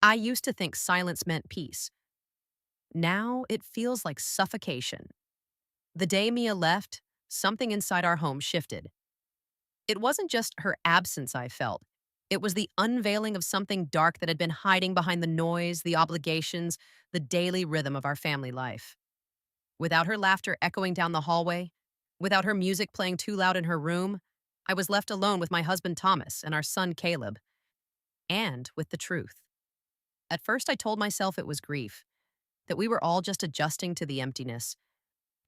I used to think silence meant peace. Now it feels like suffocation. The day Mia left, something inside our home shifted. It wasn't just her absence I felt. It was the unveiling of something dark that had been hiding behind the noise, the obligations, the daily rhythm of our family life. Without her laughter echoing down the hallway, without her music playing too loud in her room, I was left alone with my husband Thomas and our son Caleb, and with the truth. At first, I told myself it was grief, that we were all just adjusting to the emptiness,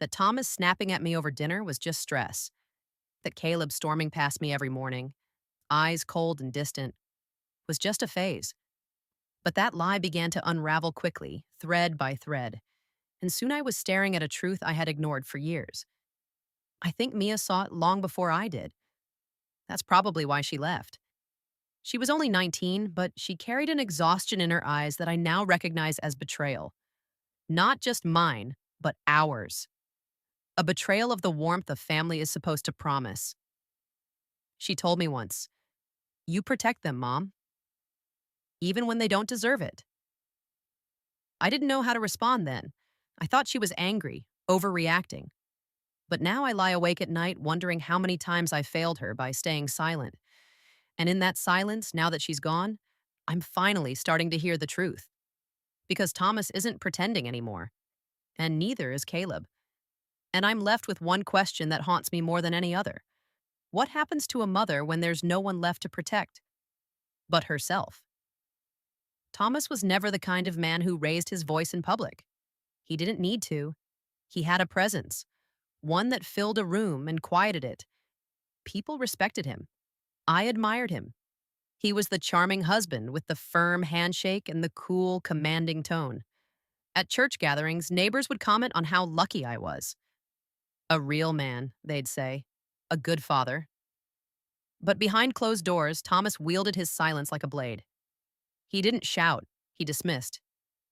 that Thomas snapping at me over dinner was just stress, that Caleb storming past me every morning, eyes cold and distant, was just a phase. But that lie began to unravel quickly, thread by thread, and soon I was staring at a truth I had ignored for years. I think Mia saw it long before I did. That's probably why she left. She was only 19, but she carried an exhaustion in her eyes that I now recognize as betrayal. Not just mine, but ours. A betrayal of the warmth a family is supposed to promise. She told me once, "You protect them, Mom, even when they don't deserve it." I didn't know how to respond then. I thought she was angry, overreacting. But now I lie awake at night wondering how many times I failed her by staying silent. And in that silence, now that she's gone, I'm finally starting to hear the truth. Because Thomas isn't pretending anymore, and neither is Caleb. And I'm left with one question that haunts me more than any other. What happens to a mother when there's no one left to protect but herself? Thomas was never the kind of man who raised his voice in public. He didn't need to. He had a presence, one that filled a room and quieted it. People respected him. I admired him. He was the charming husband with the firm handshake and the cool, commanding tone. At church gatherings, neighbors would comment on how lucky I was. A real man, they'd say. A good father. But behind closed doors, Thomas wielded his silence like a blade. He didn't shout. He dismissed.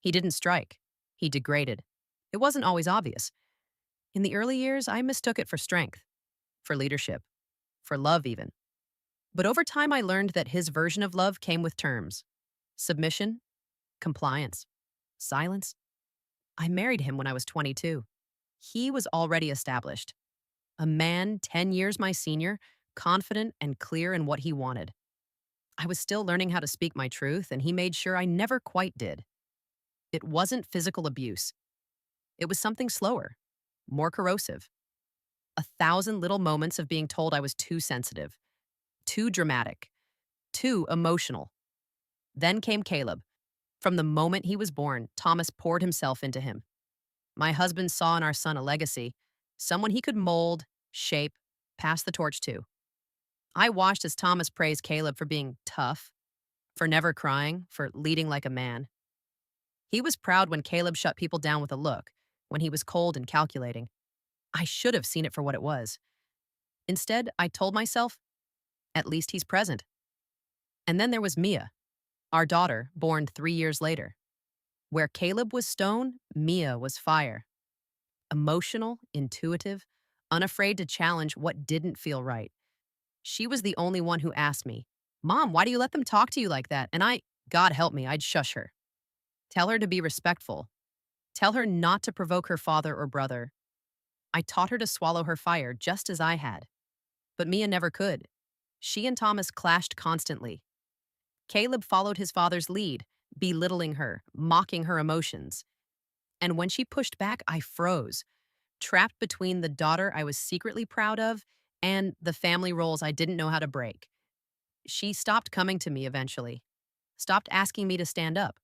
He didn't strike. He degraded. It wasn't always obvious. In the early years, I mistook it for strength, for leadership, for love even. But over time, I learned that his version of love came with terms: submission, compliance, silence. I married him when I was 22. He was already established. A man 10 years my senior, confident and clear in what he wanted. I was still learning how to speak my truth, and he made sure I never quite did. It wasn't physical abuse. It was something slower, more corrosive. 1,000 little moments of being told I was too sensitive, too dramatic, too emotional. Then came Caleb. From the moment he was born, Thomas poured himself into him. My husband saw in our son a legacy, someone he could mold, shape, pass the torch to. I watched as Thomas praised Caleb for being tough, for never crying, for leading like a man. He was proud when Caleb shut people down with a look, when he was cold and calculating. I should have seen it for what it was. Instead, I told myself, at least he's present. And then there was Mia, our daughter, born 3 years later. Where Caleb was stone, Mia was fire. Emotional, intuitive, unafraid to challenge what didn't feel right. She was the only one who asked me, "Mom, why do you let them talk to you like that?" And God help me, I'd shush her. Tell her to be respectful. Tell her not to provoke her father or brother. I taught her to swallow her fire just as I had. But Mia never could. She and Thomas clashed constantly. Caleb followed his father's lead, belittling her, mocking her emotions. And when she pushed back, I froze, trapped between the daughter I was secretly proud of and the family roles I didn't know how to break. She stopped coming to me eventually, stopped asking me to stand up.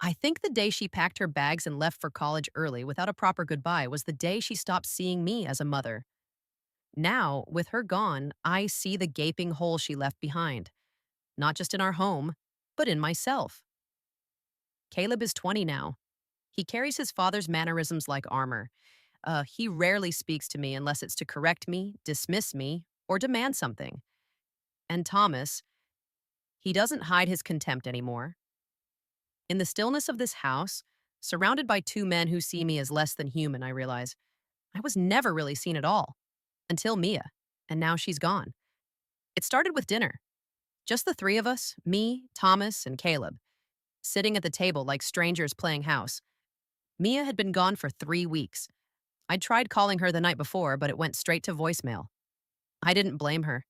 I think the day she packed her bags and left for college early without a proper goodbye was the day she stopped seeing me as a mother. Now, with her gone, I see the gaping hole she left behind, not just in our home, but in myself. Caleb is 20 now. He carries his father's mannerisms like armor. He rarely speaks to me unless it's to correct me, dismiss me, or demand something. And Thomas, he doesn't hide his contempt anymore. In the stillness of this house, surrounded by two men who see me as less than human, I realize I was never really seen at all. Until Mia, and now she's gone. It started with dinner. Just the three of us, me, Thomas, and Caleb, sitting at the table like strangers playing house. Mia had been gone for 3 weeks. I'd tried calling her the night before, but it went straight to voicemail. I didn't blame her.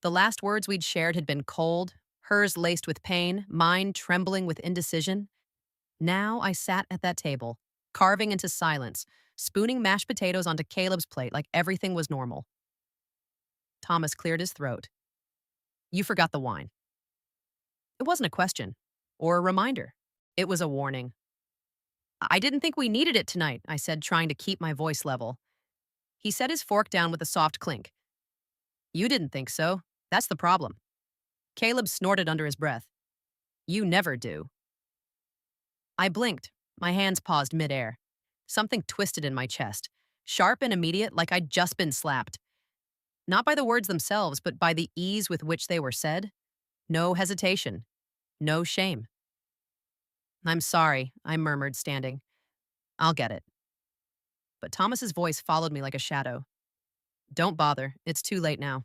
The last words we'd shared had been cold, hers laced with pain, mine trembling with indecision. Now I sat at that table, carving into silence, spooning mashed potatoes onto Caleb's plate like everything was normal. Thomas cleared his throat. You forgot the wine. It wasn't a question or a reminder. It was a warning. I didn't think we needed it tonight, I said, trying to keep my voice level. He set his fork down with a soft clink. You didn't think so. That's the problem. Caleb snorted under his breath. You never do. I blinked. My hands paused midair. Something twisted in my chest, sharp and immediate, like I'd just been slapped. Not by the words themselves, but by the ease with which they were said. No hesitation. No shame. I'm sorry, I murmured, standing. I'll get it. But Thomas's voice followed me like a shadow. Don't bother. It's too late now.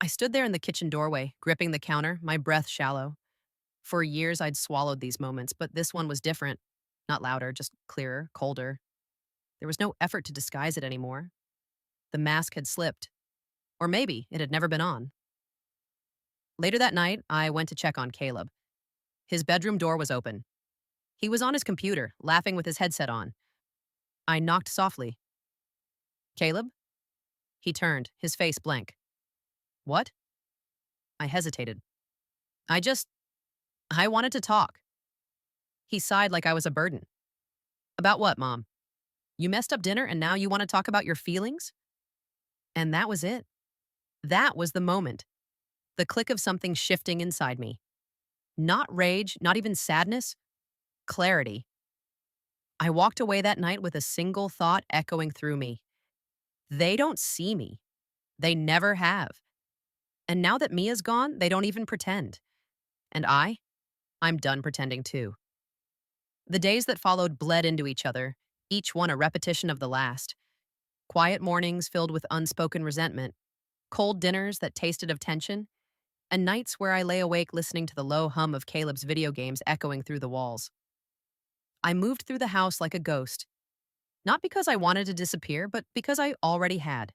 I stood there in the kitchen doorway, gripping the counter, my breath shallow. For years, I'd swallowed these moments, but this one was different. Not louder, just clearer, colder. There was no effort to disguise it anymore. The mask had slipped. Or maybe it had never been on. Later that night, I went to check on Caleb. His bedroom door was open. He was on his computer, laughing with his headset on. I knocked softly. Caleb? He turned, his face blank. What? I hesitated. I wanted to talk. He sighed like I was a burden. About what, Mom? You messed up dinner and now you want to talk about your feelings? And that was it. That was the moment. The click of something shifting inside me. Not rage, not even sadness. Clarity. I walked away that night with a single thought echoing through me. They don't see me. They never have. And now that Mia's gone, they don't even pretend. And I'm done pretending too. The days that followed bled into each other, each one a repetition of the last. Quiet mornings filled with unspoken resentment, cold dinners that tasted of tension, and nights where I lay awake listening to the low hum of Caleb's video games echoing through the walls. I moved through the house like a ghost, not because I wanted to disappear, but because I already had.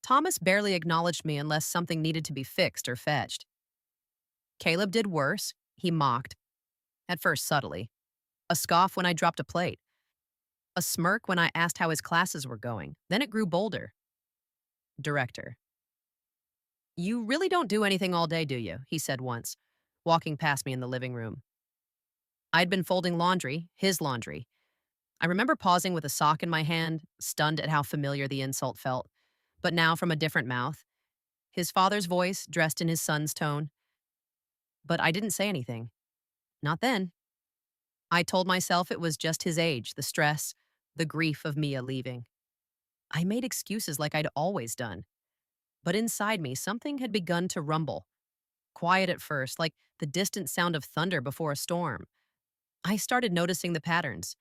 Thomas barely acknowledged me unless something needed to be fixed or fetched. Caleb did worse. He mocked, at first subtly. A scoff when I dropped a plate. A smirk when I asked how his classes were going. Then it grew bolder. Director. You really don't do anything all day, do you? He said once, walking past me in the living room. I'd been folding laundry, his laundry. I remember pausing with a sock in my hand, stunned at how familiar the insult felt, but now from a different mouth. His father's voice, dressed in his son's tone. But I didn't say anything. Not then. I told myself it was just his age, the stress, the grief of Mia leaving. I made excuses like I'd always done. But inside me, something had begun to rumble. Quiet at first, like the distant sound of thunder before a storm. I started noticing the patterns.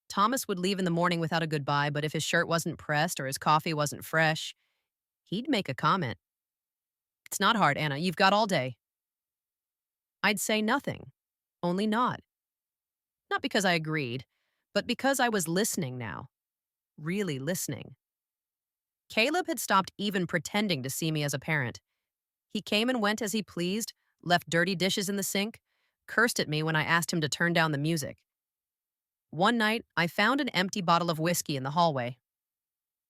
Thomas would leave in the morning without a goodbye, but if his shirt wasn't pressed or his coffee wasn't fresh, he'd make a comment. It's not hard, Anna. You've got all day. I'd say nothing, only nod. Not because I agreed, but because I was listening now. Really listening. Caleb had stopped even pretending to see me as a parent. He came and went as he pleased, left dirty dishes in the sink, cursed at me when I asked him to turn down the music. One night, I found an empty bottle of whiskey in the hallway.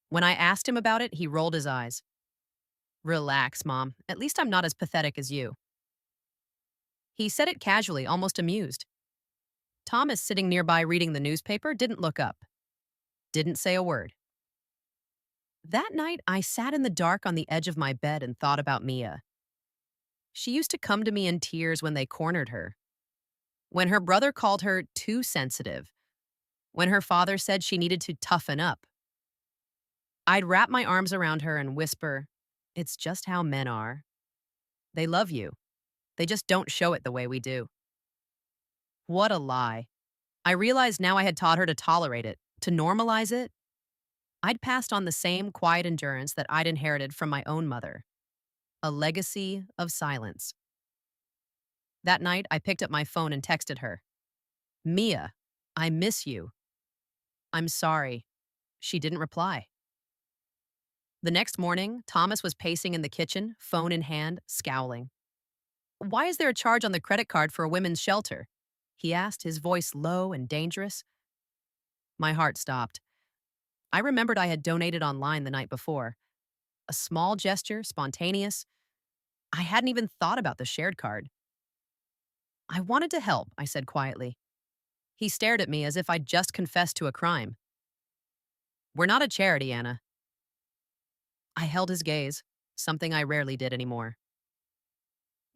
When I asked him about it, he rolled his eyes. Relax, Mom. At least I'm not as pathetic as you. He said it casually, almost amused. Thomas, sitting nearby reading the newspaper, didn't look up. Didn't say a word. That night, I sat in the dark on the edge of my bed and thought about Mia. She used to come to me in tears when they cornered her. When her brother called her too sensitive. When her father said she needed to toughen up. I'd wrap my arms around her and whisper, it's just how men are. They love you. They just don't show it the way we do. What a lie. I realized now I had taught her to tolerate it, to normalize it. I'd passed on the same quiet endurance that I'd inherited from my own mother. A legacy of silence. That night, I picked up my phone and texted her, Mia, I miss you. I'm sorry. She didn't reply. The next morning, Thomas was pacing in the kitchen, phone in hand, scowling. Why is there a charge on the credit card for a women's shelter? He asked, his voice low and dangerous. My heart stopped. I remembered I had donated online the night before. A small gesture, spontaneous. I hadn't even thought about the shared card. I wanted to help, I said quietly. He stared at me as if I'd just confessed to a crime. We're not a charity, Anna. I held his gaze, something I rarely did anymore.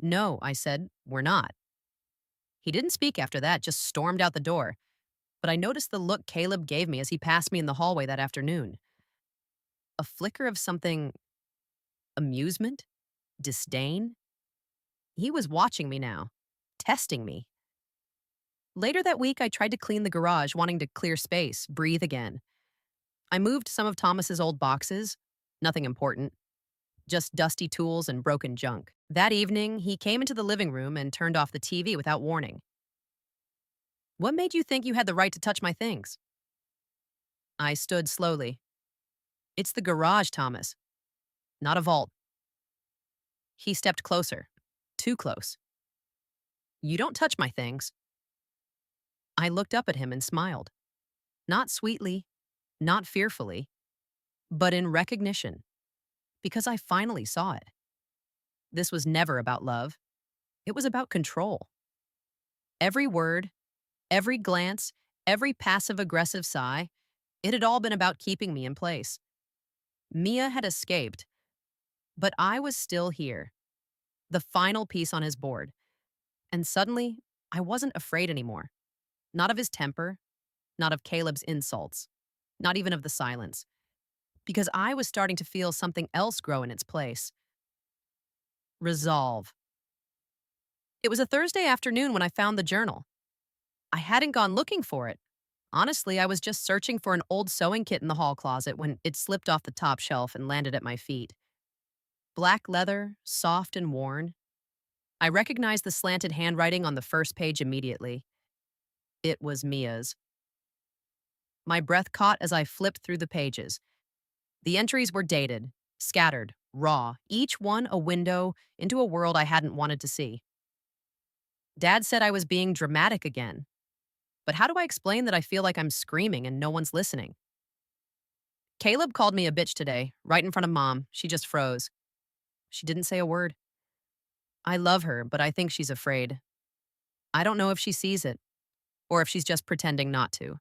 No, I said, we're not. He didn't speak after that, just stormed out the door. But I noticed the look Caleb gave me as he passed me in the hallway that afternoon. A flicker of something, amusement? Disdain? He was watching me now, testing me. Later that week, I tried to clean the garage, wanting to clear space, breathe again. I moved some of Thomas's old boxes, nothing important, just dusty tools and broken junk. That evening, he came into the living room and turned off the TV without warning. What made you think you had the right to touch my things? I stood slowly. It's the garage, Thomas, not a vault. He stepped closer, too close. You don't touch my things. I looked up at him and smiled. Not sweetly, not fearfully, but in recognition, because I finally saw it. This was never about love. It was about control. Every word, every glance, every passive-aggressive sigh, it had all been about keeping me in place. Mia had escaped, but I was still here, the final piece on his board. And suddenly, I wasn't afraid anymore. Not of his temper, not of Caleb's insults, not even of the silence. Because I was starting to feel something else grow in its place. Resolve. It was a Thursday afternoon when I found the journal. I hadn't gone looking for it. Honestly, I was just searching for an old sewing kit in the hall closet when it slipped off the top shelf and landed at my feet. Black leather, soft and worn. I recognized the slanted handwriting on the first page immediately. It was Mia's. My breath caught as I flipped through the pages. The entries were dated, scattered, raw, each one a window into a world I hadn't wanted to see. Dad said I was being dramatic again. But how do I explain that I feel like I'm screaming and no one's listening? Caleb called me a bitch today, right in front of Mom. She just froze. She didn't say a word. I love her, but I think she's afraid. I don't know if she sees it, or if she's just pretending not to.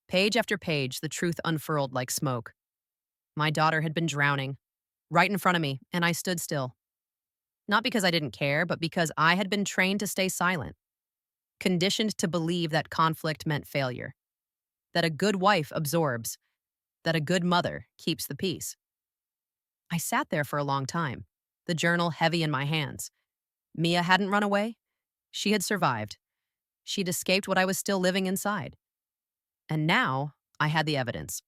Page after page, the truth unfurled like smoke. My daughter had been drowning, right in front of me, and I stood still. Not because I didn't care, but because I had been trained to stay silent, conditioned to believe that conflict meant failure, that a good wife absorbs, that a good mother keeps the peace. I sat there for a long time, the journal heavy in my hands. Mia hadn't run away. She had survived. She'd escaped what I was still living inside. And now I had the evidence.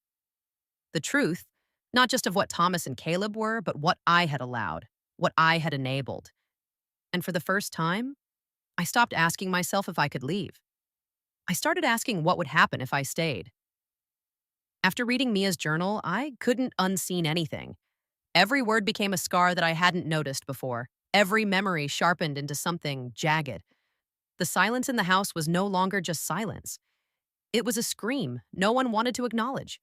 The truth, not just of what Thomas and Caleb were, but what I had allowed, what I had enabled. And for the first time, I stopped asking myself if I could leave. I started asking what would happen if I stayed. After reading Mia's journal, I couldn't unseen anything. Every word became a scar that I hadn't noticed before. Every memory sharpened into something jagged. The silence in the house was no longer just silence. It was a scream no one wanted to acknowledge.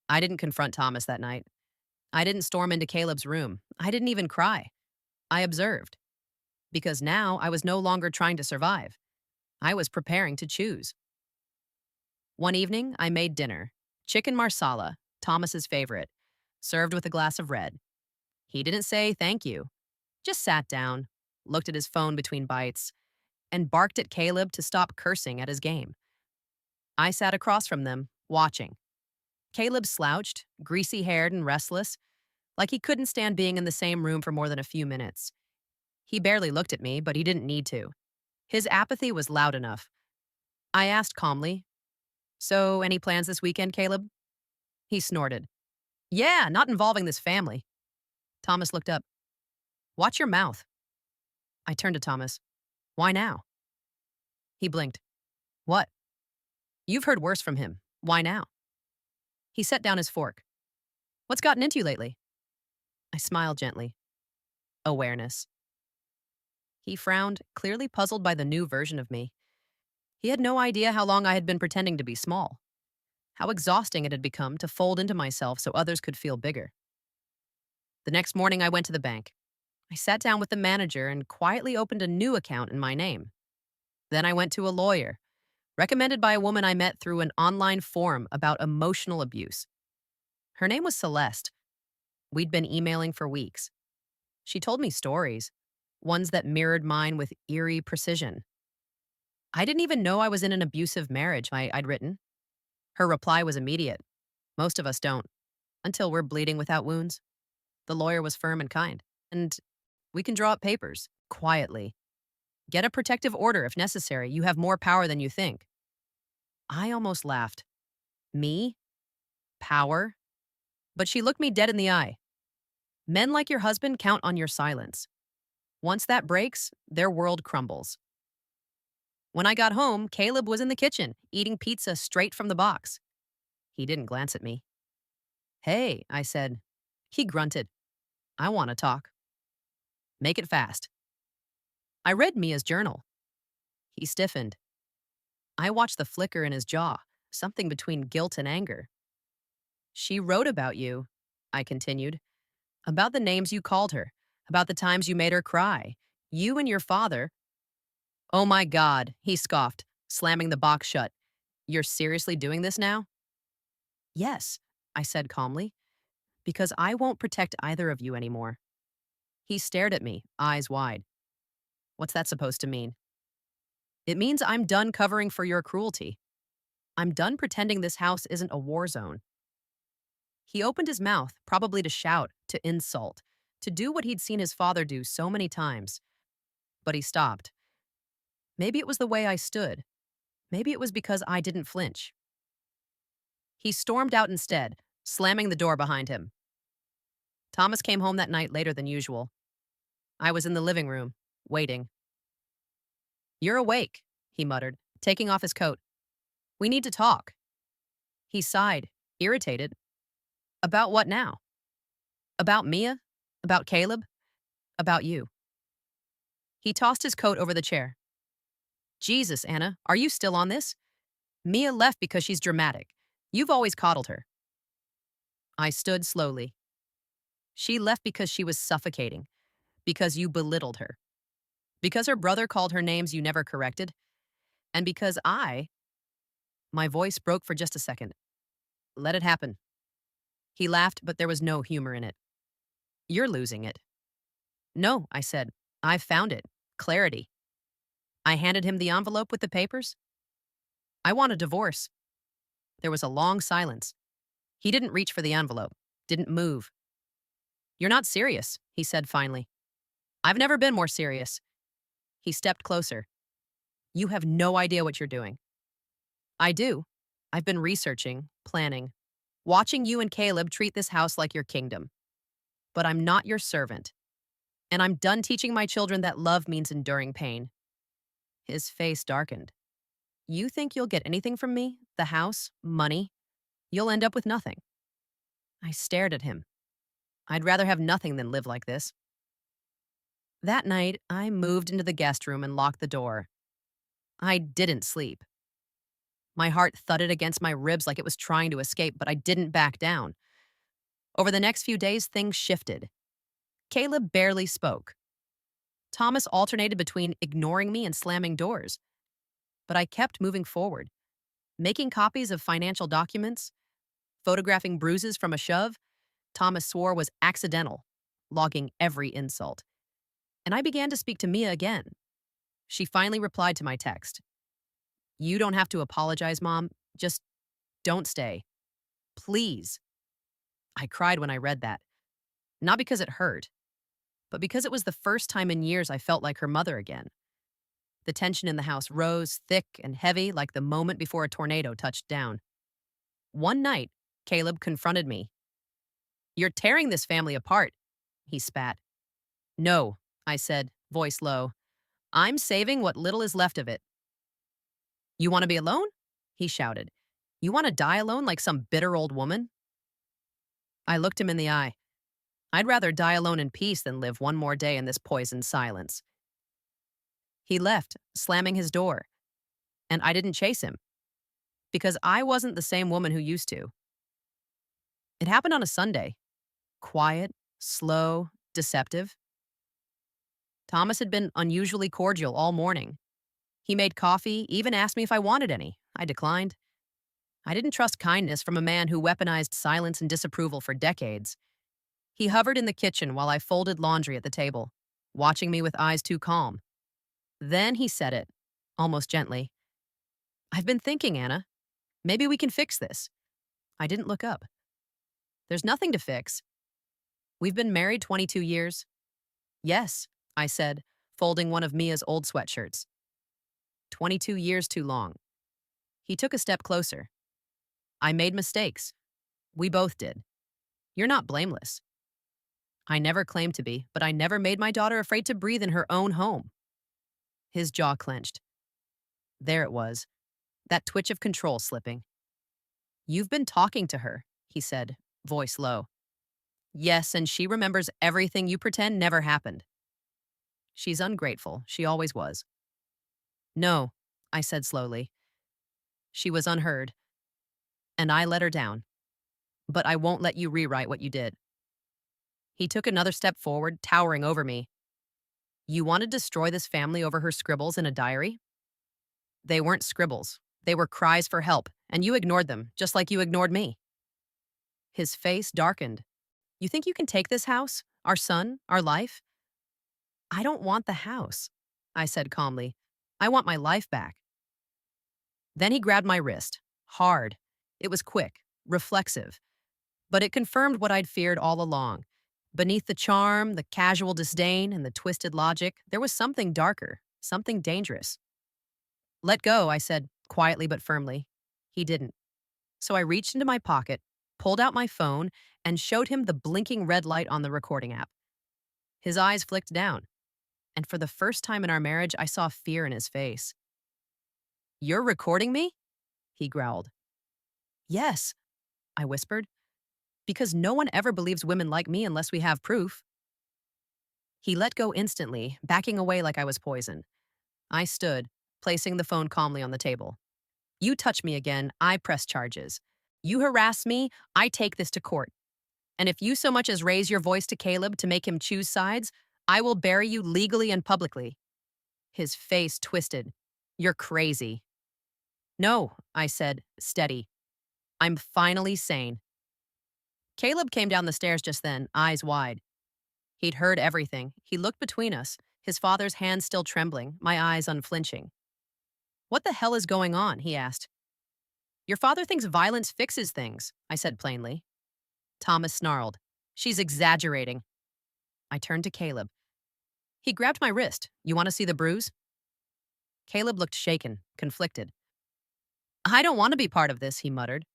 I didn't confront Thomas that night. I didn't storm into Caleb's room. I didn't even cry. I observed. Because now I was no longer trying to survive. I was preparing to choose. One evening, I made dinner. Chicken marsala, Thomas's favorite, served with a glass of red. He didn't say thank you. Just sat down, looked at his phone between bites, and barked at Caleb to stop cursing at his game. I sat across from them, watching. Caleb slouched, greasy-haired and restless, like he couldn't stand being in the same room for more than a few minutes. He barely looked at me, but he didn't need to. His apathy was loud enough. I asked calmly, "So, any plans this weekend, Caleb?" He snorted. "Yeah, not involving this family." Thomas looked up. "Watch your mouth." I turned to Thomas. Why now? He blinked. What? You've heard worse from him. Why now? He set down his fork. What's gotten into you lately? I smiled gently. Awareness. He frowned, clearly puzzled by the new version of me. He had no idea how long I had been pretending to be small, how exhausting it had become to fold into myself so others could feel bigger. The next morning, I went to the bank. I sat down with the manager and quietly opened a new account in my name. Then I went to a lawyer, recommended by a woman I met through an online forum about emotional abuse. Her name was Celeste. We'd been emailing for weeks. She told me stories, ones that mirrored mine with eerie precision. I didn't even know I was in an abusive marriage, I'd written. Her reply was immediate. Most of us don't, until we're bleeding without wounds. The lawyer was firm and kind. And we can draw up papers, quietly. Get a protective order if necessary. You have more power than you think. I almost laughed. Me? Power? But she looked me dead in the eye. Men like your husband count on your silence. Once that breaks, their world crumbles. When I got home, Caleb was in the kitchen, eating pizza straight from the box. He didn't glance at me. Hey, I said. He grunted. I want to talk. Make it fast. I read Mia's journal. He stiffened. I watched the flicker in his jaw, something between guilt and anger. She wrote about you, I continued. About the names you called her, about the times you made her cry. You and your father. Oh my God, he scoffed, slamming the box shut. You're seriously doing this now? Yes, I said calmly, because I won't protect either of you anymore. He stared at me, eyes wide. What's that supposed to mean? It means I'm done covering for your cruelty. I'm done pretending this house isn't a war zone. He opened his mouth, probably to shout, to insult, to do what he'd seen his father do so many times. But he stopped. Maybe it was the way I stood. Maybe it was because I didn't flinch. He stormed out instead, slamming the door behind him. Thomas came home that night later than usual. I was in the living room, waiting. You're awake, he muttered, taking off his coat. We need to talk. He sighed, irritated. About what now? About Mia? About Caleb? About you. He tossed his coat over the chair. Jesus, Anna, are you still on this? Mia left because she's dramatic. You've always coddled her. I stood slowly. She left because she was suffocating, because you belittled her, because her brother called her names you never corrected, and because my voice broke for just a second. Let it happen. He laughed, but there was no humor in it. You're losing it. No, I said. I've found it. Clarity. I handed him the envelope with the papers. I want a divorce. There was a long silence. He didn't reach for the envelope, didn't move. You're not serious, he said finally. I've never been more serious. He stepped closer. You have no idea what you're doing. I do. I've been researching, planning, watching you and Caleb treat this house like your kingdom. But I'm not your servant. And I'm done teaching my children that love means enduring pain. His face darkened. You think you'll get anything from me? The house? Money? You'll end up with nothing. I stared at him. I'd rather have nothing than live like this. That night, I moved into the guest room and locked the door. I didn't sleep. My heart thudded against my ribs like it was trying to escape, but I didn't back down. Over the next few days, things shifted. Caleb barely spoke. Thomas alternated between ignoring me and slamming doors. But I kept moving forward, making copies of financial documents, photographing bruises from a shove Thomas swore was accidental, logging every insult. And I began to speak to Mia again. She finally replied to my text. You don't have to apologize, Mom. Just don't stay. Please. I cried when I read that. Not because it hurt, but because it was the first time in years I felt like her mother again. The tension in the house rose, thick and heavy, like the moment before a tornado touched down. One night, Caleb confronted me. You're tearing this family apart, he spat. No, I said, voice low. I'm saving what little is left of it. You want to be alone? He shouted. You want to die alone like some bitter old woman? I looked him in the eye. I'd rather die alone in peace than live one more day in this poisoned silence. He left, slamming his door, and I didn't chase him because I wasn't the same woman who used to. It happened on a Sunday. Quiet, slow, deceptive. Thomas had been unusually cordial all morning. He made coffee, even asked me if I wanted any. I declined. I didn't trust kindness from a man who weaponized silence and disapproval for decades. He hovered in the kitchen while I folded laundry at the table, watching me with eyes too calm. Then he said it, almost gently. I've been thinking, Anna. Maybe we can fix this. I didn't look up. There's nothing to fix. We've been married 22 years. Yes, I said, folding one of Mia's old sweatshirts. 22 years too long. He took a step closer. I made mistakes. We both did. You're not blameless. I never claimed to be, but I never made my daughter afraid to breathe in her own home. His jaw clenched. There it was, that twitch of control slipping. You've been talking to her, he said, voice low. Yes, and she remembers everything you pretend never happened. She's ungrateful. She always was. No, I said slowly. She was unheard, and I let her down. But I won't let you rewrite what you did. He took another step forward, towering over me. You want to destroy this family over her scribbles in a diary? They weren't scribbles. They were cries for help, and you ignored them, just like you ignored me. His face darkened. You think you can take this house, our son, our life? I don't want the house, I said calmly. I want my life back. Then he grabbed my wrist, hard. It was quick, reflexive. But it confirmed what I'd feared all along. Beneath the charm, the casual disdain, and the twisted logic, there was something darker, something dangerous. Let go, I said, quietly but firmly. He didn't. So I reached into my pocket, pulled out my phone, and showed him the blinking red light on the recording app. His eyes flicked down, and for the first time in our marriage, I saw fear in his face. You're recording me? He growled. Yes, I whispered, because no one ever believes women like me unless we have proof. He let go instantly, backing away like I was poison. I stood, placing the phone calmly on the table. You touch me again, I press charges. You harass me, I take this to court. And if you so much as raise your voice to Caleb to make him choose sides, I will bury you legally and publicly. His face twisted. You're crazy. No, I said, steady. I'm finally sane. Caleb came down the stairs just then, eyes wide. He'd heard everything. He looked between us, his father's hand still trembling, my eyes unflinching. What the hell is going on? He asked. Your father thinks violence fixes things, I said plainly. Thomas snarled. She's exaggerating. I turned to Caleb. He grabbed my wrist. You want to see the bruise? Caleb looked shaken, conflicted. I don't want to be part of this, he muttered.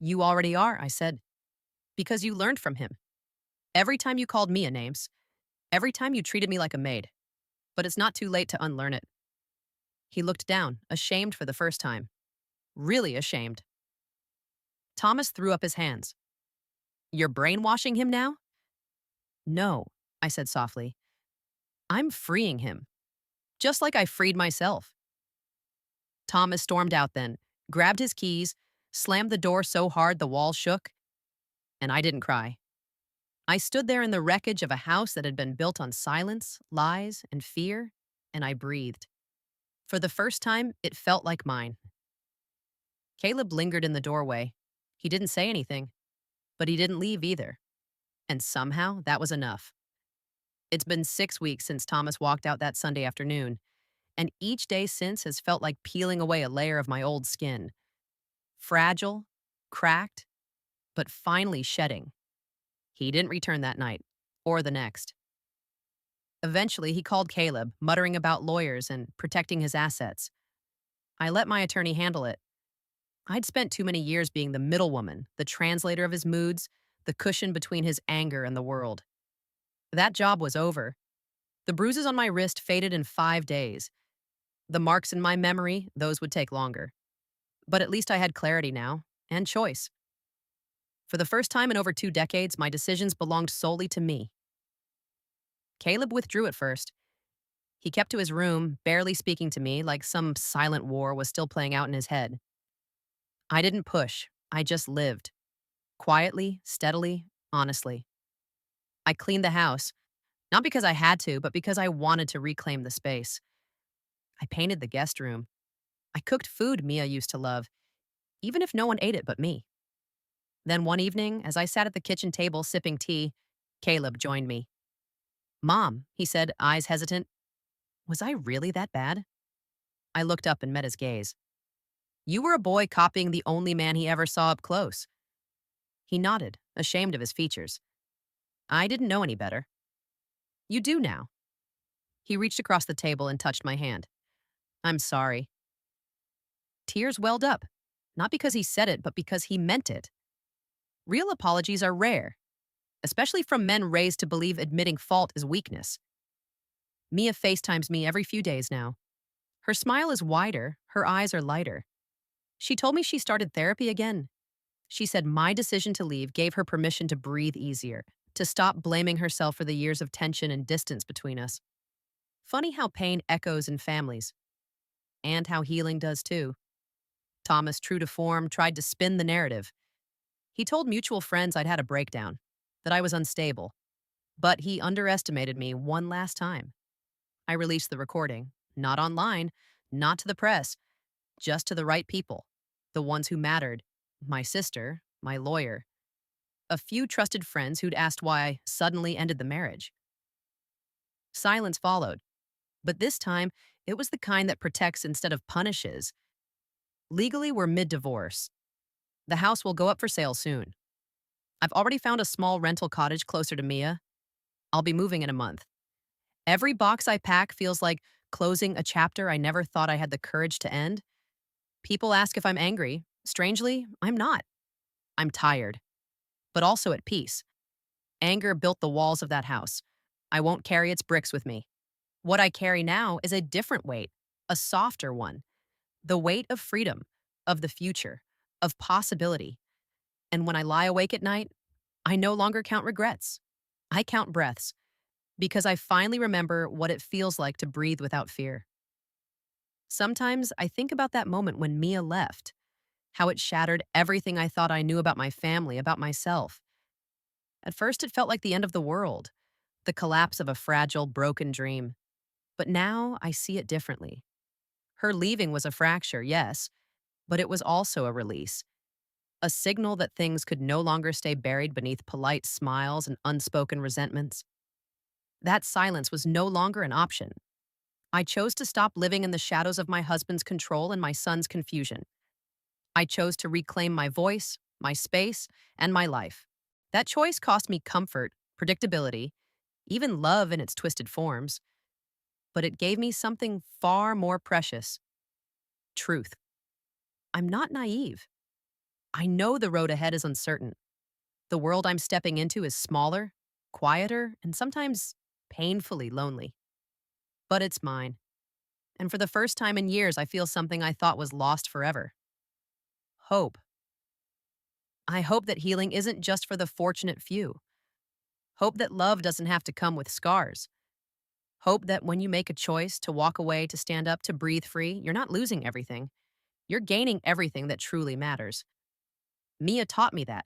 You already are, I said. Because you learned from him. Every time you called Mia names. Every time you treated me like a maid. But it's not too late to unlearn it. He looked down, ashamed for the first time. Really ashamed. Thomas threw up his hands. You're brainwashing him now? No, I said softly. I'm freeing him. Just like I freed myself. Thomas stormed out then, grabbed his keys, slammed the door so hard the walls shook, and I didn't cry. I stood there in the wreckage of a house that had been built on silence, lies, and fear, and I breathed. For the first time, it felt like mine. Caleb lingered in the doorway. He didn't say anything, but he didn't leave either. And somehow, that was enough. It's been 6 weeks since Thomas walked out that Sunday afternoon, and each day since has felt like peeling away a layer of my old skin. Fragile, cracked, but finally shedding. He didn't return that night, or the next. Eventually, he called Caleb, muttering about lawyers and protecting his assets. I let my attorney handle it. I'd spent too many years being the middlewoman, the translator of his moods, the cushion between his anger and the world. That job was over. The bruises on my wrist faded in 5 days. The marks in my memory, those would take longer. But at least I had clarity now and choice. For the first time in over 2 decades, my decisions belonged solely to me. Caleb withdrew at first. He kept to his room, barely speaking to me, like some silent war was still playing out in his head. I didn't push, I just lived. Quietly, steadily, honestly. I cleaned the house, not because I had to, but because I wanted to reclaim the space. I painted the guest room. I cooked food Mia used to love, even if no one ate it but me. Then one evening, as I sat at the kitchen table sipping tea, Caleb joined me. "Mom," he said, eyes hesitant, "was I really that bad?" I looked up and met his gaze. "You were a boy copying the only man he ever saw up close." He nodded, ashamed of his features. I didn't know any better. "You do now." He reached across the table and touched my hand. "I'm sorry." Tears welled up, not because he said it, but because he meant it. Real apologies are rare, especially from men raised to believe admitting fault is weakness. Mia FaceTimes me every few days now. Her smile is wider, her eyes are lighter. She told me she started therapy again. She said my decision to leave gave her permission to breathe easier, to stop blaming herself for the years of tension and distance between us. Funny how pain echoes in families, and how healing does too. Thomas, true to form, tried to spin the narrative. He told mutual friends I'd had a breakdown, that I was unstable. But he underestimated me one last time. I released the recording, not online, not to the press, just to the right people, the ones who mattered: my sister, my lawyer, a few trusted friends who'd asked why I suddenly ended the marriage. Silence followed, but this time it was the kind that protects instead of punishes. Legally, we're mid-divorce. The house will go up for sale soon. I've already found a small rental cottage closer to Mia. I'll be moving in a month. Every box I pack feels like closing a chapter I never thought I had the courage to end. People ask if I'm angry. Strangely, I'm not. I'm tired, but also at peace. Anger built the walls of that house. I won't carry its bricks with me. What I carry now is a different weight, a softer one. The weight of freedom, of the future, of possibility. And when I lie awake at night, I no longer count regrets. I count breaths, because I finally remember what it feels like to breathe without fear. Sometimes I think about that moment when Mia left, how it shattered everything I thought I knew about my family, about myself. At first, it felt like the end of the world, the collapse of a fragile, broken dream. But now I see it differently. Her leaving was a fracture, yes, but it was also a release, a signal that things could no longer stay buried beneath polite smiles and unspoken resentments. That silence was no longer an option. I chose to stop living in the shadows of my husband's control and my son's confusion. I chose to reclaim my voice, my space, and my life. That choice cost me comfort, predictability, even love in its twisted forms. But it gave me something far more precious: truth. I'm not naive. I know the road ahead is uncertain. The world I'm stepping into is smaller, quieter, and sometimes painfully lonely. But it's mine. And for the first time in years, I feel something I thought was lost forever: hope. I hope that healing isn't just for the fortunate few. Hope that love doesn't have to come with scars. Hope that when you make a choice to walk away, to stand up, to breathe free, you're not losing everything. You're gaining everything that truly matters. Mia taught me that.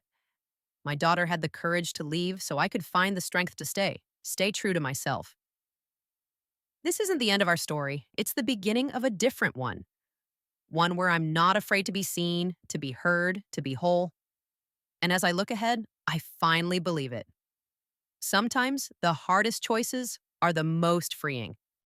My daughter had the courage to leave so I could find the strength to stay true to myself. This isn't the end of our story. It's the beginning of a different one. One where I'm not afraid to be seen, to be heard, to be whole. And as I look ahead, I finally believe it. Sometimes the hardest choices are the most freeing.